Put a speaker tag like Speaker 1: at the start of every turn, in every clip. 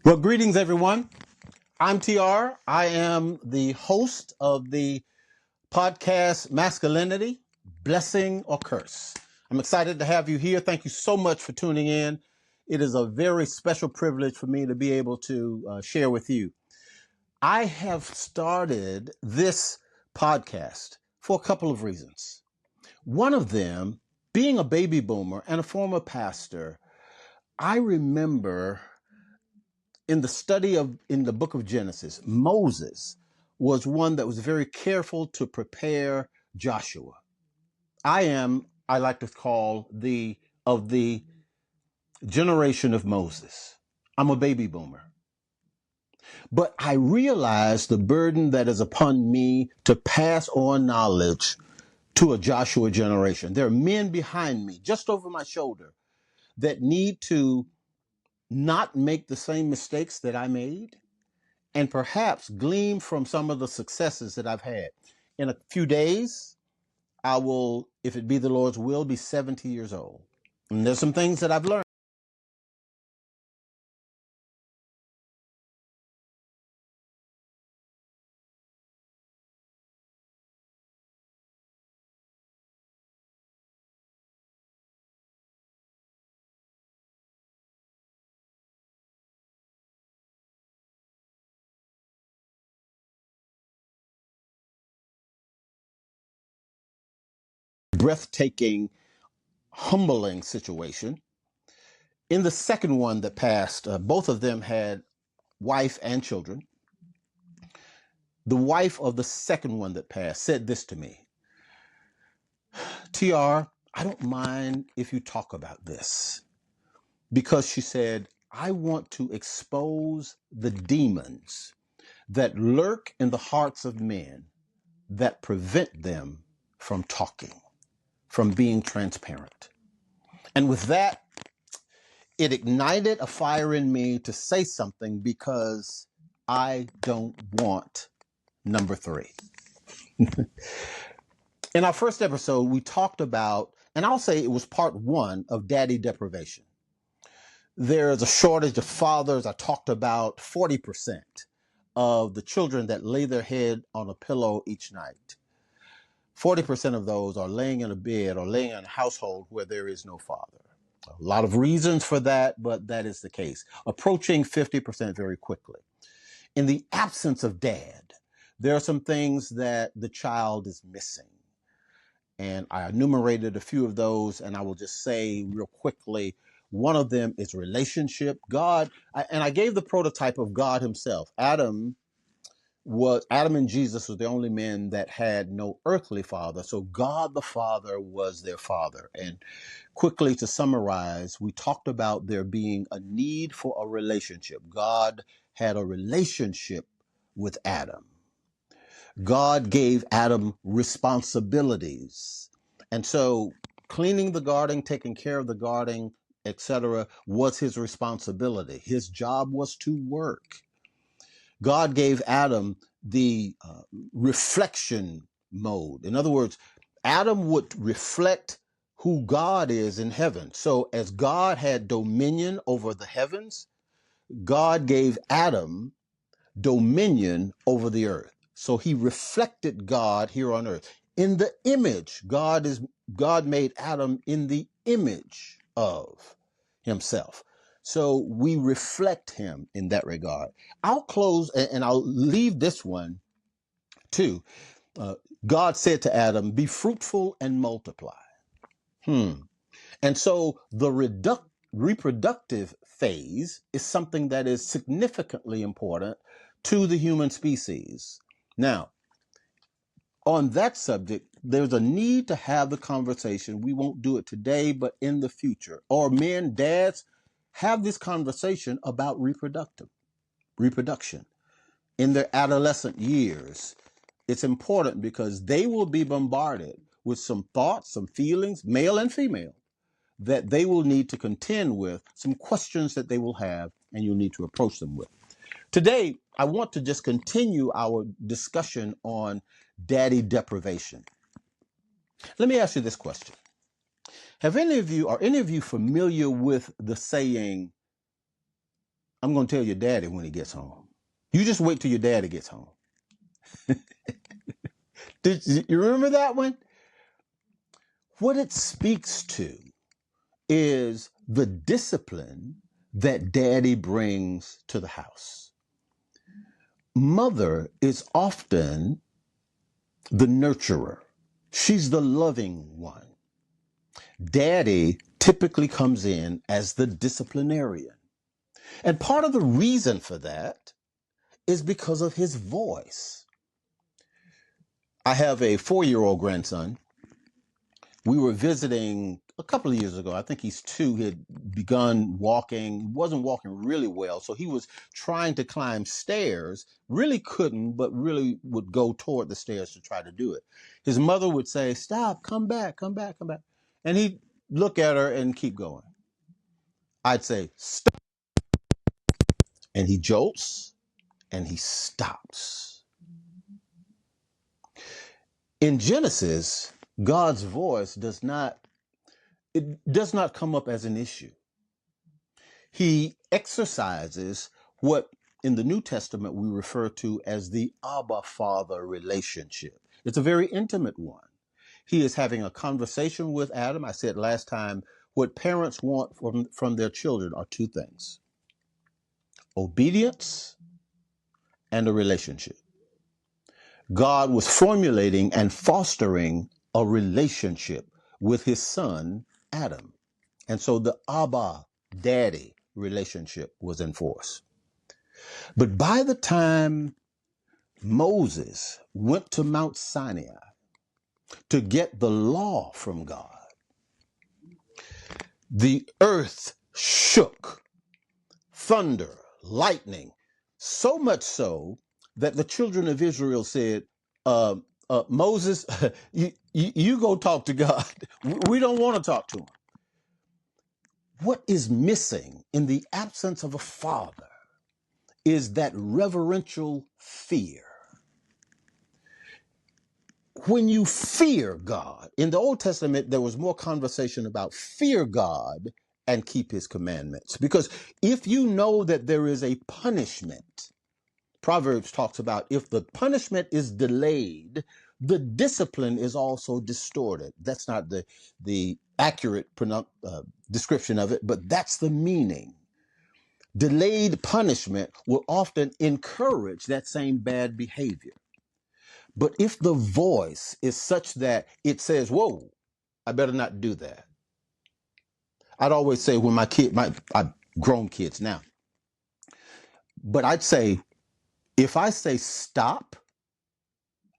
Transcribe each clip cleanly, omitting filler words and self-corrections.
Speaker 1: Well, greetings, everyone. I'm TR. I am the host of the podcast Masculinity, Blessing or Curse. I'm excited to have you here. Thank you so much for tuning in. It is a very special privilege for me to be able to share with you. I have started this podcast for a couple of reasons. One of them, being a baby boomer and a former pastor, I remember in the study in the book of Genesis, Moses was one that was very careful to prepare Joshua. I like to call of the generation of Moses. I'm a baby boomer. But I realize the burden that is upon me to pass on knowledge to a Joshua generation. There are men behind me, just over my shoulder, that need to not make the same mistakes that I made, and perhaps glean from some of the successes that I've had. In a few days, I will, if it be the Lord's will, be 70 years old. And there's some things that I've learned. Breathtaking, humbling situation. In the second one that passed, both of them had wife and children. The wife of the second one that passed said this to me: TR, I don't mind if you talk about this, because she said, I want to expose the demons that lurk in the hearts of men that prevent them from talking, from being transparent. And with that, it ignited a fire in me to say something, because I don't want number three. In our first episode, we talked about, and I'll say it was part one of daddy deprivation. There's a shortage of fathers. I talked about 40% of the children that lay their head on a pillow each night. 40% of those are laying in a bed or laying in a household where there is no father. A lot of reasons for that, but that is the case. Approaching 50% very quickly. In the absence of dad, there are some things that the child is missing. And I enumerated a few of those, and I will just say real quickly, one of them is relationship. I gave the prototype of God himself. Adam and Jesus were the only men that had no earthly father. So God the Father was their father. And quickly to summarize, we talked about there being a need for a relationship. God had a relationship with Adam. God gave Adam responsibilities. And so cleaning the garden, taking care of the garden, etc., was his responsibility. His job was to work. God gave Adam the reflection mode. In other words, Adam would reflect who God is in heaven. So as God had dominion over the heavens, God gave Adam dominion over the earth. So he reflected God here on earth. In the image, God made Adam in the image of himself. So we reflect him in that regard. I'll close and I'll leave this one too. God said to Adam, be fruitful and multiply. And so the reproductive phase is something that is significantly important to the human species. Now, on that subject, there's a need to have the conversation. We won't do it today, but in the future. Or men, dads, have this conversation about reproduction. In their adolescent years, it's important because they will be bombarded with some thoughts, some feelings, male and female, that they will need to contend with, some questions that they will have, and you'll need to approach them with. Today, I want to just continue our discussion on daddy deprivation. Let me ask you this question. Are any of you familiar with the saying, I'm going to tell your daddy when he gets home. You just wait till your daddy gets home. Did you remember that one? What it speaks to is the discipline that daddy brings to the house. Mother is often the nurturer. She's the loving one. Daddy typically comes in as the disciplinarian. And part of the reason for that is because of his voice. I have a 4-year-old grandson. We were visiting a couple of years ago. I think he's 2. He had begun walking. He wasn't walking really well. So he was trying to climb stairs, really couldn't, but really would go toward the stairs to try to do it. His mother would say, "Stop, come back, come back, come back." And he'd look at her and keep going. I'd say, "Stop." And he jolts and he stops. In Genesis, God's voice does not come up as an issue. He exercises what in the New Testament we refer to as the Abba Father relationship. It's a very intimate one. He is having a conversation with Adam. I said last time, what parents want from their children are 2 things: obedience and a relationship. God was formulating and fostering a relationship with his son, Adam. And so the Abba, daddy relationship was in force. But by the time Moses went to Mount Sinai to get the law from God, the earth shook, thunder, lightning, so much so that the children of Israel said, Moses, you go talk to God. We don't want to talk to him. What is missing in the absence of a father is that reverential fear. When you fear God, in the Old Testament, there was more conversation about fear God and keep his commandments. Because if you know that there is a punishment, Proverbs talks about if the punishment is delayed, the discipline is also distorted. That's not the accurate description of it, but that's the meaning. Delayed punishment will often encourage that same bad behavior. But if the voice is such that it says, whoa, I better not do that. I'd always say when I've grown kids now, but I'd say, if I say stop,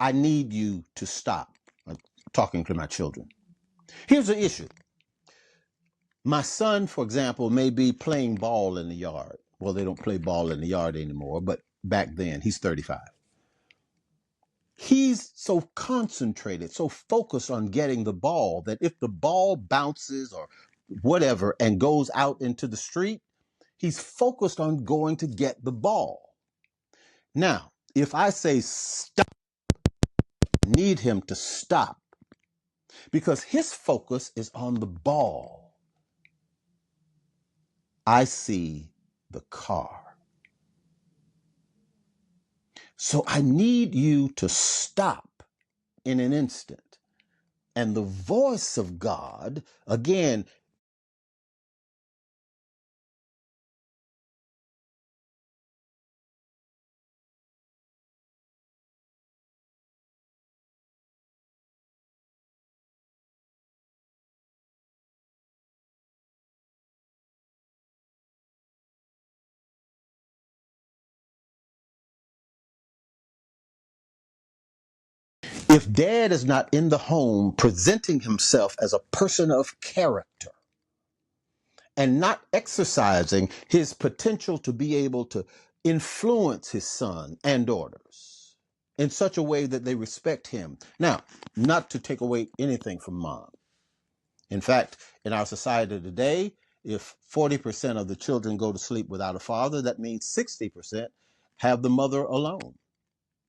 Speaker 1: I need you to stop. I'm talking to my children. Here's the issue. My son, for example, may be playing ball in the yard. Well, they don't play ball in the yard anymore, but back then, he's 35. He's so concentrated, so focused on getting the ball that if the ball bounces or whatever and goes out into the street, he's focused on going to get the ball. Now, if I say stop, I need him to stop because his focus is on the ball. I see the car. So I need you to stop in an instant. And the voice of God, again, if dad is not in the home presenting himself as a person of character and not exercising his potential to be able to influence his son and daughters in such a way that they respect him. Now, not to take away anything from mom. In fact, in our society today, if 40% of the children go to sleep without a father, that means 60% have the mother alone.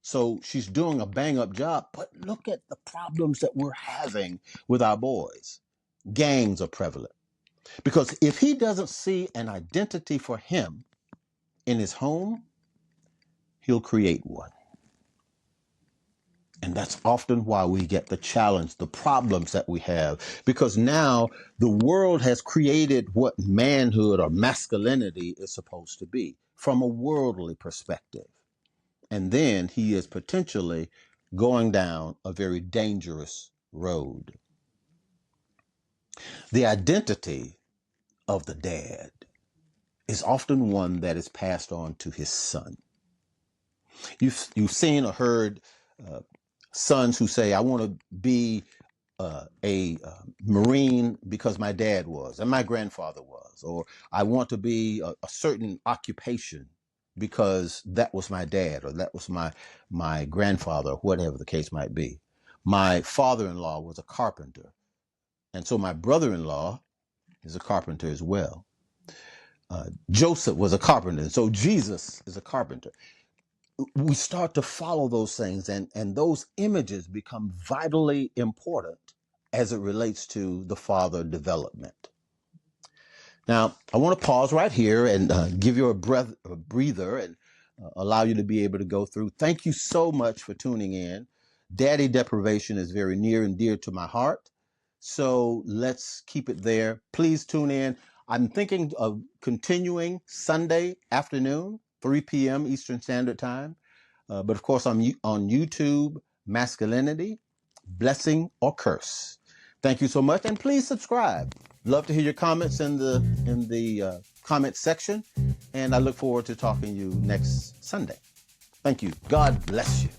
Speaker 1: So she's doing a bang up job, but look at the problems that we're having with our boys. Gangs are prevalent because if he doesn't see an identity for him in his home, he'll create one. And that's often why we get the challenge, the problems that we have, because now the world has created what manhood or masculinity is supposed to be from a worldly perspective. And then he is potentially going down a very dangerous road. The identity of the dad is often one that is passed on to his son. You've seen or heard sons who say, I want to be a Marine because my dad was and my grandfather was, or I want to be a certain occupation because that was my dad or that was my grandfather, or whatever the case might be. My father-in-law was a carpenter, and so my brother-in-law is a carpenter as well. Joseph was a carpenter, and so Jesus is a carpenter. We start to follow those things, and those images become vitally important as it relates to the father development. Now, I want to pause right here and give you a breather and allow you to be able to go through. Thank you so much for tuning in. Daddy deprivation is very near and dear to my heart, so let's keep it there. Please tune in. I'm thinking of continuing Sunday afternoon, 3 p.m. Eastern Standard Time. But of course, I'm on YouTube, Masculinity, Blessing or Curse. Thank you so much, and please subscribe. Love to hear your comments in the comment section, and I look forward to talking to you next Sunday. Thank you. God bless you.